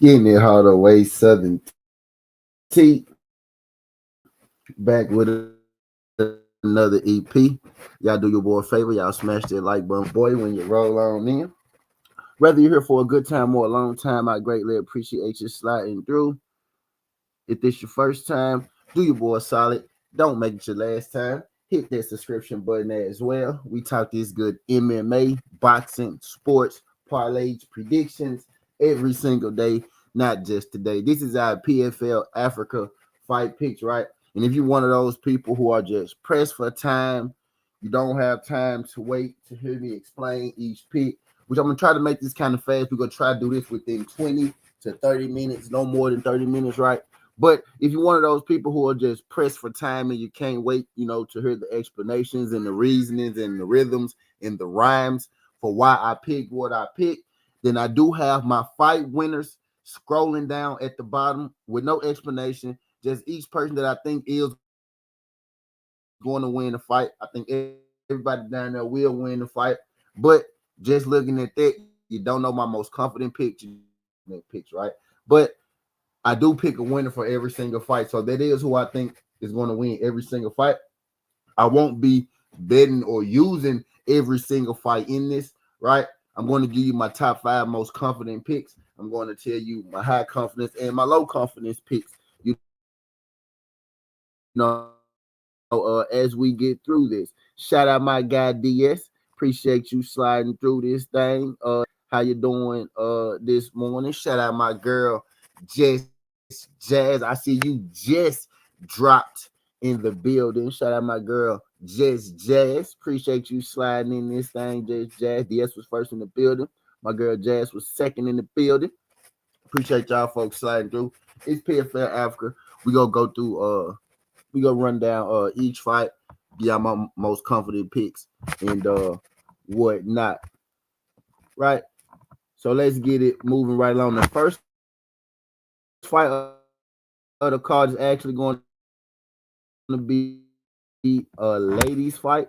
Getting it hard away, Southern T. Back with another EP. Y'all do your boy a favor. Y'all smash that like button, boy, when you roll on in. Whether you're here for a good time or a long time, I greatly appreciate you sliding through. If this your first time, do your boy solid. Don't make it your last time. Hit that subscription button as well. We talk this good MMA, boxing, sports, parlays, predictions every single day, not just today. This is our PFL Africa fight picks, right? And if you're one of those people who are just pressed for time, you don't have time to wait to hear me explain each pick, which I'm going to try to make this kind of fast. We're going to try to do this within 20 to 30 minutes, no more than 30 minutes, right? But if you're one of those people who are just pressed for time and you can't wait, to hear the explanations and the reasonings and the rhythms and the rhymes for why I picked what I picked, then I do have my fight winners scrolling down at the bottom with no explanation. Just each person that I think is going to win the fight. I think everybody down there will win the fight. But just looking at that, you don't know my most confident picks, right? But I do pick a winner for every single fight. So that is who I think is going to win every single fight. I won't be betting or using every single fight in this, right? I'm going to give you my top 5 most confident picks. I'm going to tell you my high confidence and my low confidence picks. As we get through this. Shout out my guy DS. Appreciate you sliding through this thing. How you doing this morning? Shout out my girl Jazz. I see you just dropped in the building. Shout out my girl Jazz. Appreciate you sliding in this thing, Jazz. DS was first in the building. My girl Jazz was second in the building. Appreciate y'all folks sliding through. It's PFL Africa. We gonna go through we gonna run down each fight, my most confident picks and whatnot. Right. So let's get it moving right along. The first fight of the card is actually going to be a ladies fight.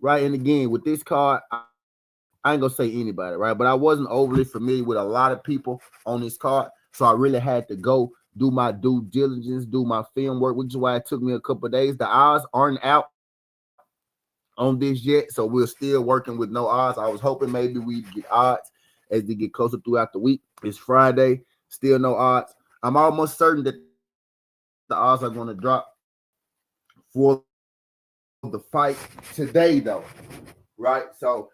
Right. And again, with this card, I ain't gonna say anybody, right? But I wasn't overly familiar with a lot of people on this card. So I really had to go do my due diligence, do my film work, which is why it took me a couple of days. The odds aren't out on this yet, so we're still working with no odds. I was hoping maybe we'd get odds as they get closer throughout the week. It's Friday, still no odds. I'm almost certain that the odds are going to drop for the fight today, though, right? So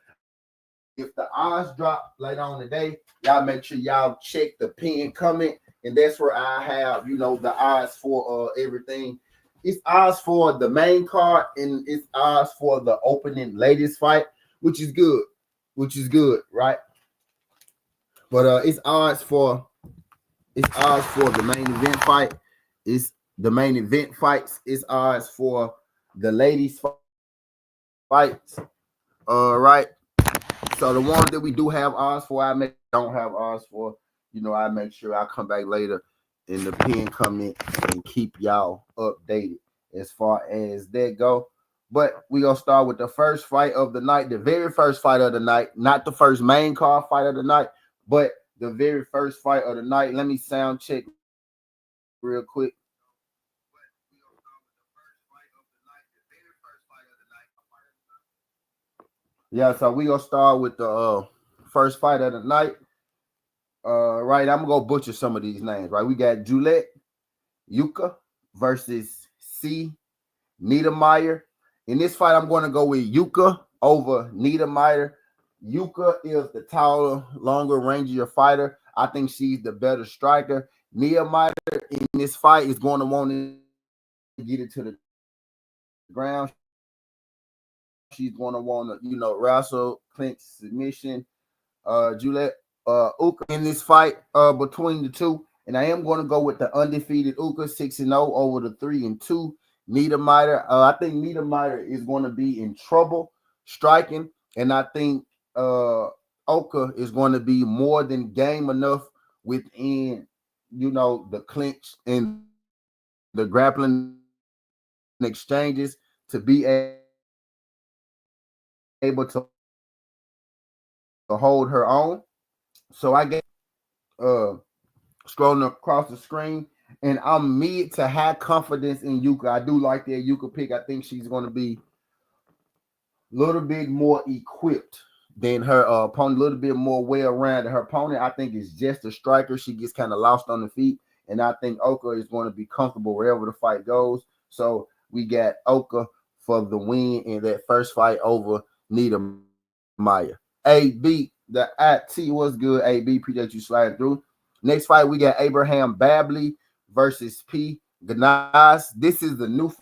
if the odds drop later on today, y'all make sure y'all check the pin comment, and that's where I have, the odds for everything. It's odds for the main card, and it's odds for the opening ladies fight, which is good, right? But it's odds for the main event fight. It's the main event fights. It's odds for the ladies fights. Right. So the ones that we do have odds for, don't have odds for. I make sure I come back later in the pin comment and keep y'all updated as far as that go. But we gonna start with the first fight of the night, the very first fight of the night, not the first main card fight of the night, but the very first fight of the night. Let me sound check real quick. Yeah, so we gonna start with the first fight of the night. Right, I'm gonna go butcher some of these names. Right, we got Juliet Yuka versus C Niedermeyer. In this fight, I'm going to go with Yuka over Niedermeyer. Yuka is the taller, longer, rangier fighter. I think she's the better striker. Niedermeyer in this fight is going to want to get it to the ground. She's going to want to, wrestle, clinch, submission. Juliet Uka in this fight between the two. And I am going to go with the undefeated Uka 6-0 over the 3-2 Niedermeyer. I think Niedermeyer is going to be in trouble striking. And I think Uka is going to be more than game enough within, the clinch and the grappling exchanges to be able to hold her own. So I get scrolling across the screen, and I'm mid to high confidence in Yuka. I do like that Yuka pick. I think she's going to be a little bit more equipped than her opponent, a little bit more well-rounded. Her opponent, I think, is just a striker. She gets kind of lost on the feet, and I think Oka is going to be comfortable wherever the fight goes. So we got Oka for the win in that first fight over Nita Maya. AB, the IT was good. AB, appreciate you sliding through. Next fight, we got Abraham Babley versus P. Ganas. This is the new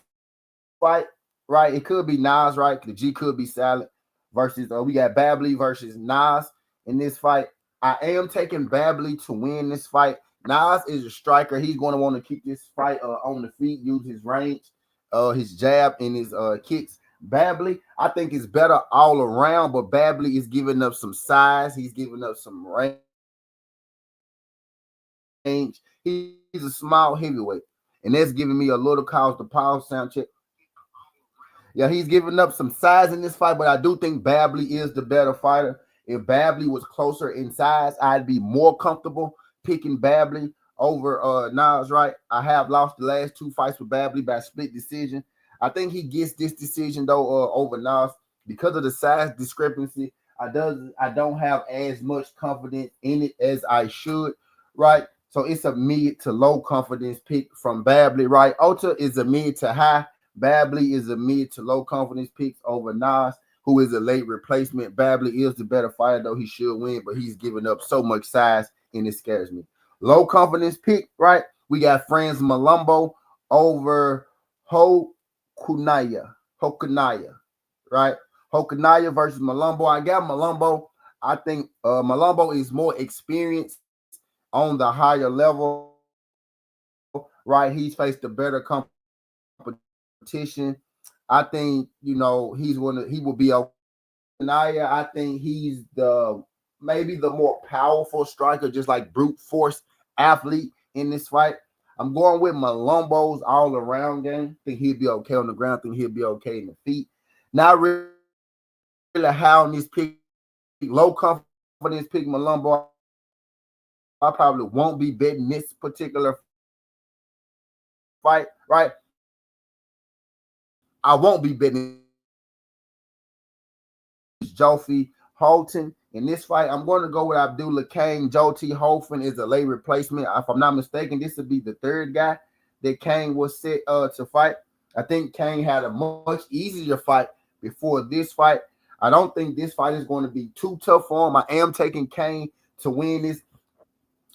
fight, right? It could be Nas, right? The G could be silent. Versus we got Babley versus Nas in this fight. I am taking Babley to win this fight. Nas is a striker. He's going to want to keep this fight on the feet, use his range, his jab, and his kicks. Babley, I think, is better all around, but Babley is giving up some size. He's giving up some range. He's a small heavyweight, and that's giving me a little cause to pause. Sound check. Yeah, he's giving up some size in this fight, but I do think Babley is the better fighter. If Babley was closer in size, I'd be more comfortable picking Babley over Nas, right? I have lost the last two fights with Babley by split decision. I think he gets this decision, though, over Nas because of the size discrepancy. I don't have as much confidence in it as I should, right? So it's a mid to low confidence pick from Babley, right? Ota is a mid to high. Babley is a mid to low confidence pick over Nas, who is a late replacement. Babley is the better fighter, though he should win, but he's giving up so much size, and it scares me. Low confidence pick, right? We got Franz Malumbo over Hokunaya, right? Hokunaya versus Malumbo. I got Malumbo. I think Malumbo is more experienced on the higher level, right? He's faced a better competition. I think he will be okay. Naya, I think he's maybe the more powerful striker, just like brute force athlete in this fight. I'm going with Malumbo's all around game. Think he'll be okay on the ground. Think he'll be okay in the feet. Not really high on this pick. Low confidence pick Malumbo. I probably won't be betting this particular fight, right? I won't be betting Jofi Holton in this fight. I'm going to go with Abdullah Kane. Joe T. Holton is a late replacement. If I'm not mistaken, this would be the third guy that Kane was set to fight. I think Kane had a much easier fight before this fight. I don't think this fight is going to be too tough for him. I am taking Kane to win this.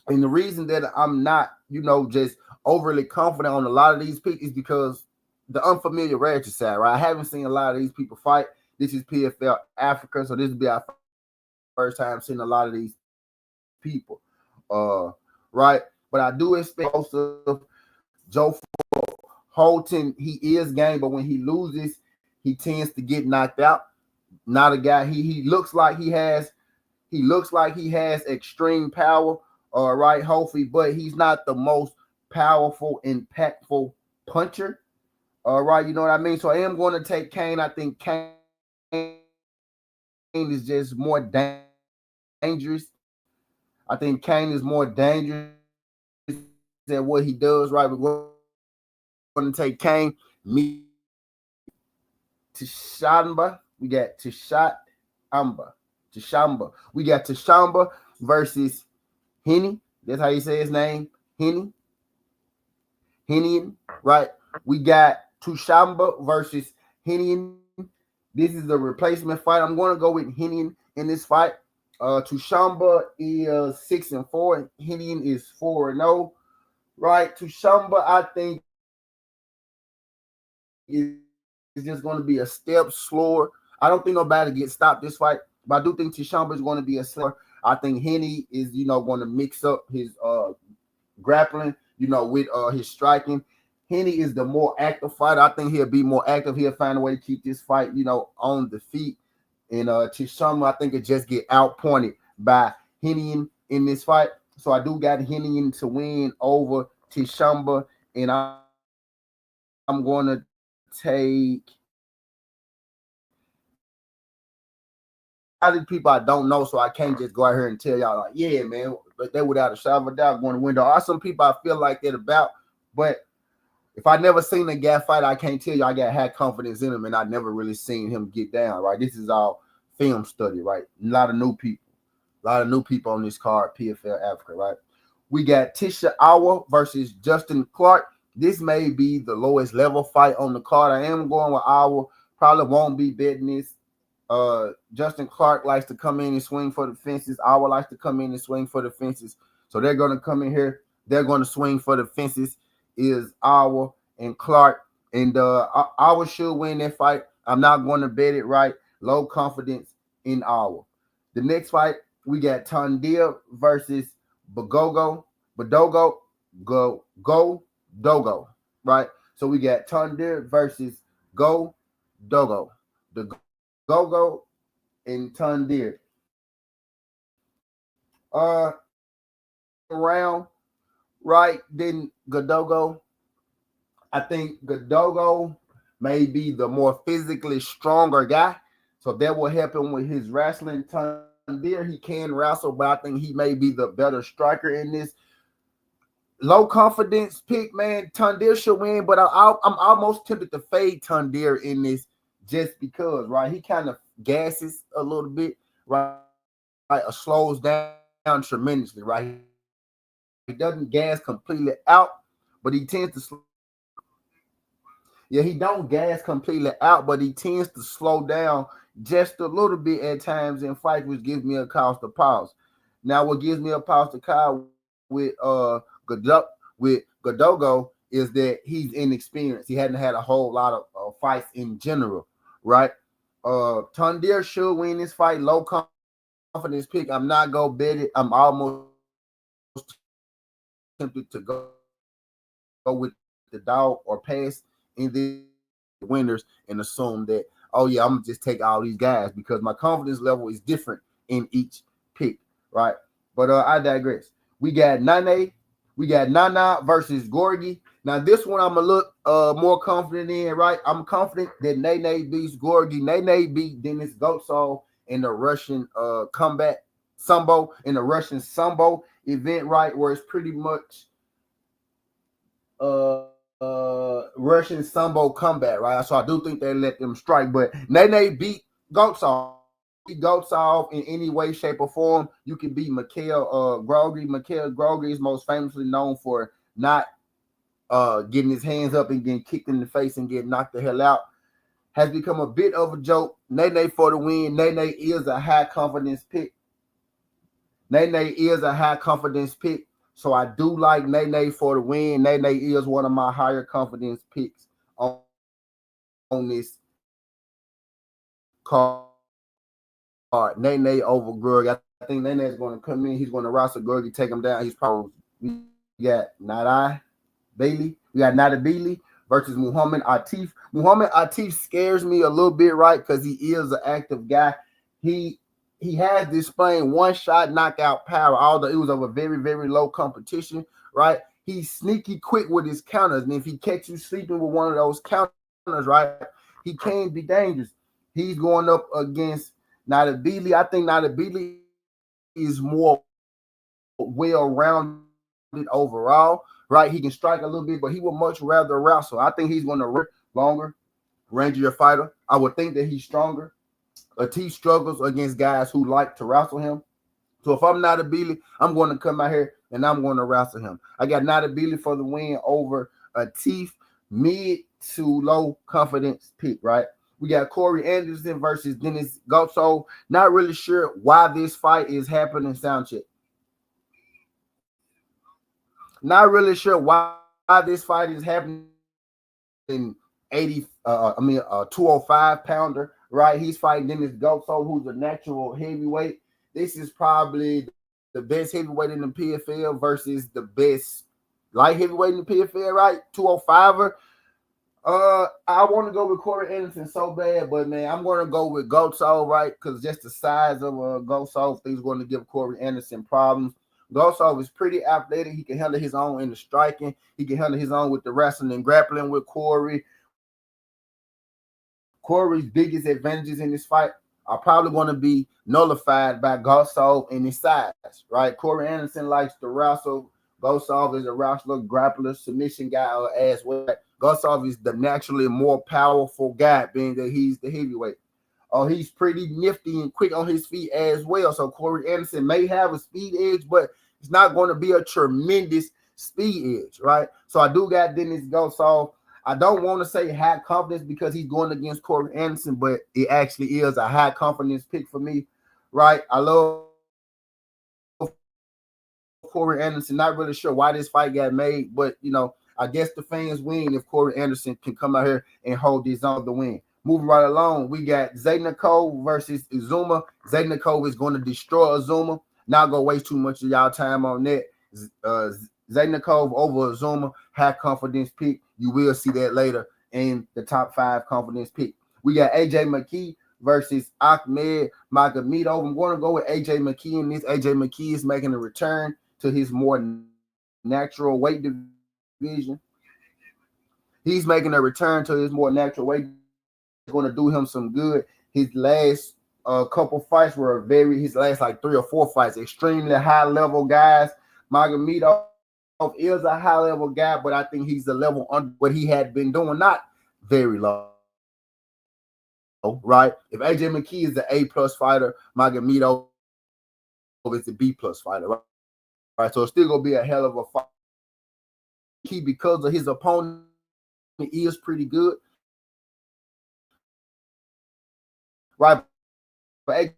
And the reason that I'm not, just overly confident on a lot of these picks is because the unfamiliarity side, right? I haven't seen a lot of these people fight. This is PFL Africa, so this will be our first time seeing a lot of these people, right? But I do expect most of Joe Holton. He is game, but when he loses, he tends to get knocked out. Not a guy. He looks like he has. He looks like he has extreme power, right? Hopefully, but he's not the most powerful, impactful puncher. All right, you know what I mean? So I am going to take Kane. I think Kane is just more dangerous. I think Kane is more dangerous than what he does, right? We're going to take Kane. Me, Tashamba. We got Tashamba. We got Tashamba versus Henny. That's how you say his name. Henny, right? We got Tushamba versus Henny. This is the replacement fight. I'm going to go with Henny in this fight. Tushamba is 6-4. Henny is 4-0. Right? Tushamba, I think, is just going to be a step slower. I don't think nobody gets stopped this fight, but I do think Tushamba is going to be a slower. I think Henny is, going to mix up his grappling, with his striking. Henny is the more active fighter. I think he'll be more active. He'll find a way to keep this fight, on the feet. And Tushamba, I think it just get outpointed by Henny in this fight. So I do got Henny to win over Tushamba, and I'm going to take of these people I don't know, so I can't just go out here and tell y'all like, yeah, man, but they without a shadow of a doubt going to win. There are some people I feel like that about, but if I never seen a guy fight, I can't tell you I had confidence in him, and I never really seen him get down, right? This is all film study, right? A lot of new people on this card, PFL Africa, right? We got TWTea versus Justin Clark. This may be the lowest level fight on the card. I am going with Awa. Probably won't be betting this. Justin Clark likes to come in and swing for the fences. Awa likes to come in and swing for the fences. So they're going to come in here. They're going to swing for the fences. Is Awa and Clark. And Awa should win that fight. I'm not going to bet it, right? Low confidence in Awa. The next fight, we got TWTea versus Dogo, right? So we got TWTea versus Dogo. The Gogo and TWTea. Around, right? Then Godogo. I think Godogo may be the more physically stronger guy. So that will help him with his wrestling. TWTea, he can wrestle, but I think he may be the better striker in this. Low confidence pick, man. TWTea should win, but I'm almost tempted to fade TWTea in this just because, right? He kind of gasses a little bit, right? Slows down tremendously, right? He doesn't gas completely out, but he tends to he don't gas completely out, but he tends to slow down just a little bit at times in fights, which gives me a cause to pause. Now, what gives me a pause to call with Godogo is that he's inexperienced. He hadn't had a whole lot of fights in general, right? TWTea should win this fight. Low confidence pick. I'm not gonna bet it. I'm almost tempted to go with the dog or pass in the winners and assume that, oh yeah, I'm gonna just take all these guys because my confidence level is different in each pick, right? But I digress. We got Nana versus Gorgie. Now this one I'm a look more confident in, right? I'm confident that Nene beats Gorgie. Nene beat Dennis Gotsov in the Russian combat sambo, in the Russian sambo event, right? Where it's pretty much Russian sambo combat, right? So I do think they let them strike, but Nene beat Gotsov. In any way, shape, or form. You can beat Mikhail Grogry. Mikhail Grogry is most famously known for not getting his hands up and getting kicked in the face and getting knocked the hell out. Has become a bit of a joke. Nene for the win. Nene is a high confidence pick. So I do like Nene for the win. Nene is one of my higher confidence picks on this card. Nene over Greg. I think Nene is going to come in. He's going to wrestle Greg, take him down. He's probably we got Nada Bailey. We got Nada Bailey versus Muhammad Atif. Muhammad Atif scares me a little bit, right? Because he is an active guy. He has displaying one shot knockout power, although it was of a very, very low competition, right? He's sneaky quick with his counters. And if he catches you sleeping with one of those counters, right, he can be dangerous. He's going up against Nada Bailey. I think Nada Bailey is more well-rounded overall, right? He can strike a little bit, but he would much rather wrestle. I think he's going to longer, rangier fighter. I would think that he's stronger. Atif struggles against guys who like to wrestle him. So if I'm Nada Bailey, I'm going to come out here and I'm going to wrestle him. I got Nada Bailey for the win over Atif, mid to low confidence pick, right? We got Corey Anderson versus Dennis Gotsov. Not really sure why this fight is happening. Sound check. Not really sure why this fight is happening. 205 pounder, right? He's fighting Dennis Gotsov, who's a natural heavyweight. This is probably the best heavyweight in the PFL versus the best light heavyweight in the PFL, right? 205er. I want to go with Corey Anderson so bad, but man, I'm going to go with Gotsov, right? Because just the size of Gotsov, things going to give Corey Anderson problems. Gotsov is pretty athletic. He can handle his own in the striking. He can handle his own with the wrestling and grappling with Corey. Corey's biggest advantages in this fight are probably going to be nullified by Gosov and his size, right? Corey Anderson likes to wrestle. Gosov is a wrestler, grappler, submission guy as well. Gosov is the naturally more powerful guy, being that he's the heavyweight. He's pretty nifty and quick on his feet as well. So Corey Anderson may have a speed edge, but it's not going to be a tremendous speed edge, right? So I do got Dennis Gosov. I don't want to say high confidence because he's going against Corey Anderson, but it actually is a high confidence pick for me, right? I love Corey Anderson. Not really sure why this fight got made, but I guess the fans win if Corey Anderson can come out here and hold his own to win. Moving right along, we got Zaydenko versus Uzuma. Zaydenko is going to destroy Uzuma. Not going to waste too much of y'all time on that. Zaydenko over Uzuma, high confidence pick. You will see that later in the top 5 confidence pick. We got AJ McKee versus Ahmed Magomedov. I'm going to go with AJ McKee in this. AJ McKee is making a return to his more natural weight division. He's making a return to his more natural weight. It's going to do him some good. His last couple fights were his last like 3 or 4 fights, extremely high level guys. Magomedov is a high level guy, but I think he's the level under what he had been doing, not very low. Right? If AJ McKee is the A+ fighter, Magomedov is the B+ fighter, right? So it's still gonna be a hell of a fight. Because of his opponent is pretty good, right? But AJ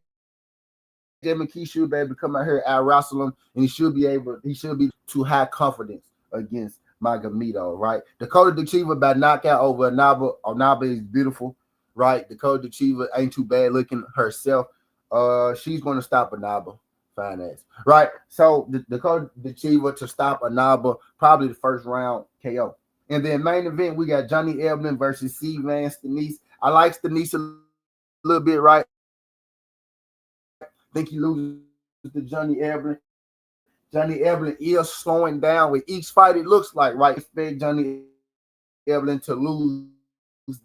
McKee should be able to come out here and wrestle him, and he should be too high confidence against Magomedov, right? Dakota Tacheva by knockout over Onaba. Onaba is beautiful, right? Dakota Tacheva ain't too bad looking herself. She's going to stop Onaba. Fine ass, right? So Dakota Tacheva to stop Onaba, probably the first round KO. And then main event, we got Johnny Eblen versus Steenis. I like Steenis a little bit, right? I think he loses to Johnny Eblen. Johnny Eblen is slowing down with each fight, it looks like, right? Expect Johnny Eblen to lose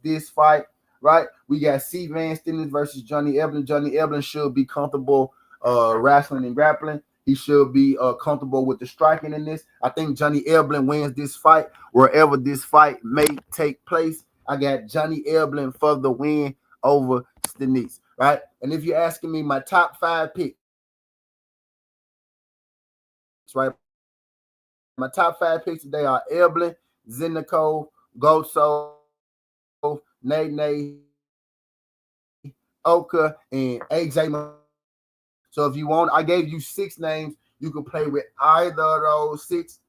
this fight, right? We got Steenis versus Johnny Eblen. Johnny Eblen should be comfortable wrestling and grappling. He should be comfortable with the striking in this. I think Johnny Eblen wins this fight wherever this fight may take place. I got Johnny Eblen for the win over Steenis, right? And if you're asking me my top 5 picks, right? My top 5 picks today are Eblen, Zaydenko, Gosov, Nene, Oka, and AJ. So if you want, I gave you 6 names. You can play with either of those 6.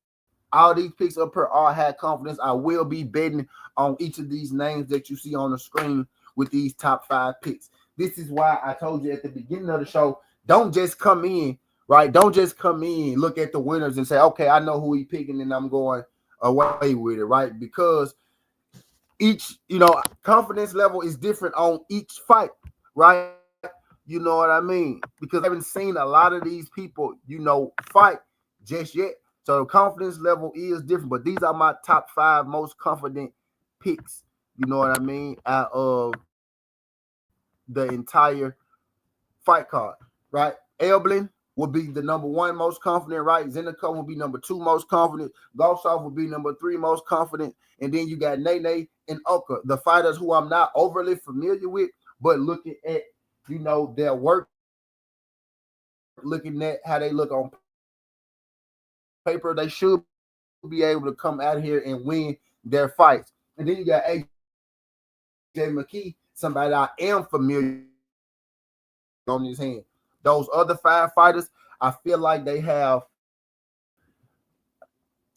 All these picks up here all had confidence. I will be betting on each of these names that you see on the screen with these top 5 picks. This is why I told you at the beginning of the show, don't just come in, right? Don't just come in, look at the winners and say, okay, I know who he's picking and I'm going away with it, right? Because each, confidence level is different on each fight, right? You know what I mean? Because I haven't seen a lot of these people, fight just yet. So the confidence level is different. But these are my top 5 most confident picks. You know what I mean? Out of the entire fight card, right? Eblen will be the number 1 most confident, right? Zaydenko will be number 2 most confident. Gosov will be number 3 most confident. And then you got Nene and Oka, the fighters who I'm not overly familiar with, but looking at their work, looking at how they look on paper, they should be able to come out here and win their fights. And then you got AJ McKee, somebody I am familiar on his hand. Those other 5 fighters, I feel like they have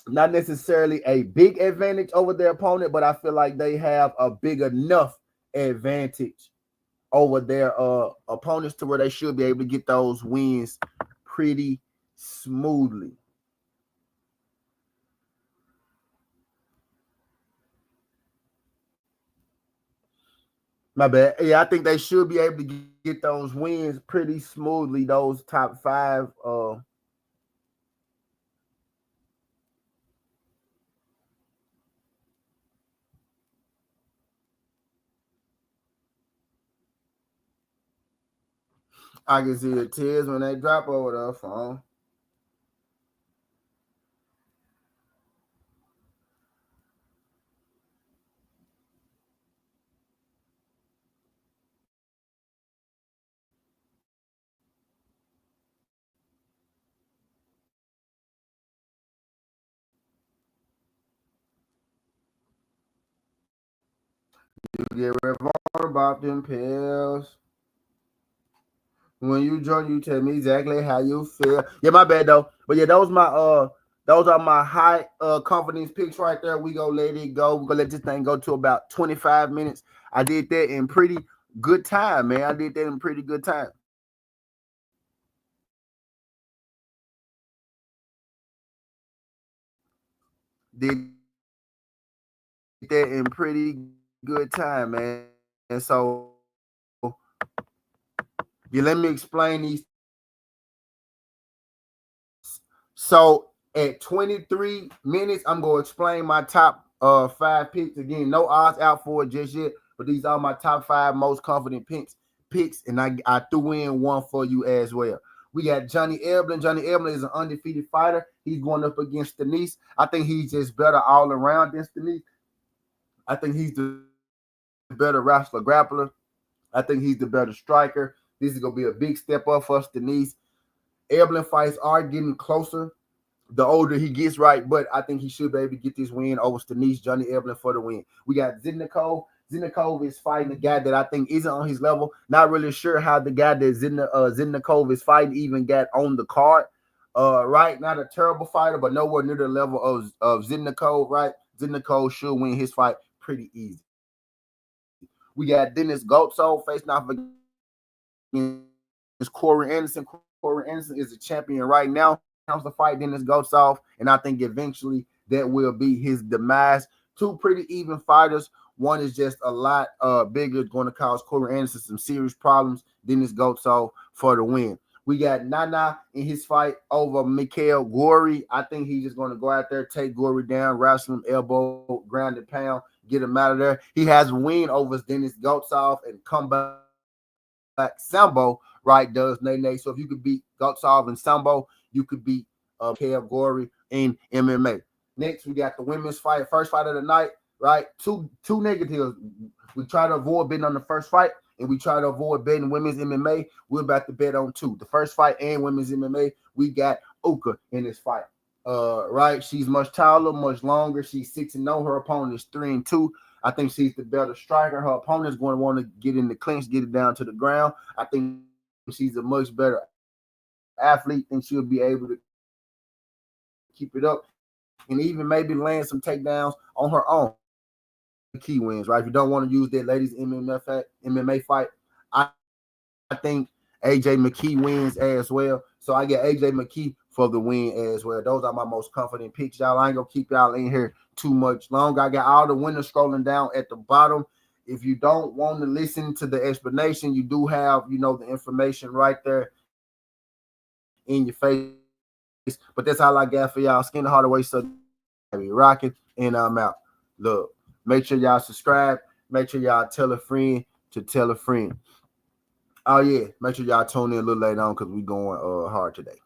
not necessarily a big advantage over their opponent, but I feel like they have a big enough advantage over their opponents to where they should be able to get those wins pretty smoothly. My bad. Yeah, I think they should be able to get those wins pretty smoothly, those top 5 I can see the tears when they drop over the phone. You get real about them pills. When you join, you tell me exactly how you feel. Yeah, my bad though. But yeah, those are my high confidence picks right there. We gonna let it go. We're gonna let this thing go to about 25 minutes. I did that in pretty good time, man. I did that in pretty good time. Did that in pretty good time, man. And so yeah, let me explain these. So at 23 minutes, I'm gonna explain my top 5 picks. Again, no odds out for it just yet, but these are my top 5 most confident picks, and I threw in one for you as well. We got Johnny Eblen. Johnny Eblen is an undefeated fighter. He's going up against Steenis. I think he's just better all around than Steenis. I think he's the better wrestler grappler. I think he's the better striker. This is gonna be a big step up for Steenis. Eblen fights are getting closer the older he gets, right? But I think he should be able to get this win over Steenis, Johnny Eblen for the win. We got Zidnikov. Zidnikov is fighting a guy that I think isn't on his level. Not really sure how the guy that Zidnikov is fighting even got on the card. Right? Not a terrible fighter, but nowhere near the level of Zidnikov, right? Zidnikov should win his fight pretty easy. We got Dennis Goldsoul facing off against Corey Anderson. Corey Anderson is a champion right now. Comes to fight Dennis Goldsoul, and I think eventually that will be his demise. Two pretty even fighters. One is just a lot bigger, going to cause Corey Anderson some serious problems. Dennis Goldsoul for the win. We got Nana in his fight over Mikhail Gory. I think he's just going to go out there, take Gory down, wrestle him, elbow, ground and pound, get him out of there. He has a win over Dennis Goldsoul and come back Sambo, right, does Nene. So if you could beat Goldsoul and Sambo, you could beat Kev Gory in MMA. Next, we got the women's fight, first fight of the night, right? Two negatives. We try to avoid betting on the first fight, and we try to avoid betting women's MMA. We're about to bet on two. The first fight and women's MMA, we got Uka in this fight. Right? She's much taller, much longer. She's 6-0. Her opponent is 3-2. I think she's the better striker. Her opponent is going to want to get in the clinch, get it down to the ground. I think she's a much better athlete, and she'll be able to keep it up and even maybe land some takedowns on her own. Key wins, right? If you don't want to use that ladies MMA fight, I think AJ McKee wins as well. So I get AJ McKee for the win as well. Those are my most confident picks, y'all. I ain't gonna keep y'all in here too much longer. I got all the winners scrolling down at the bottom. If you don't want to listen to the explanation, you do have, the information right there in your face. But that's all I got for y'all. Skin the heart away, so be rocking, and I'm out. Look, make sure y'all subscribe. Make sure y'all tell a friend to tell a friend. Oh yeah, make sure y'all tune in a little later on because we going hard today.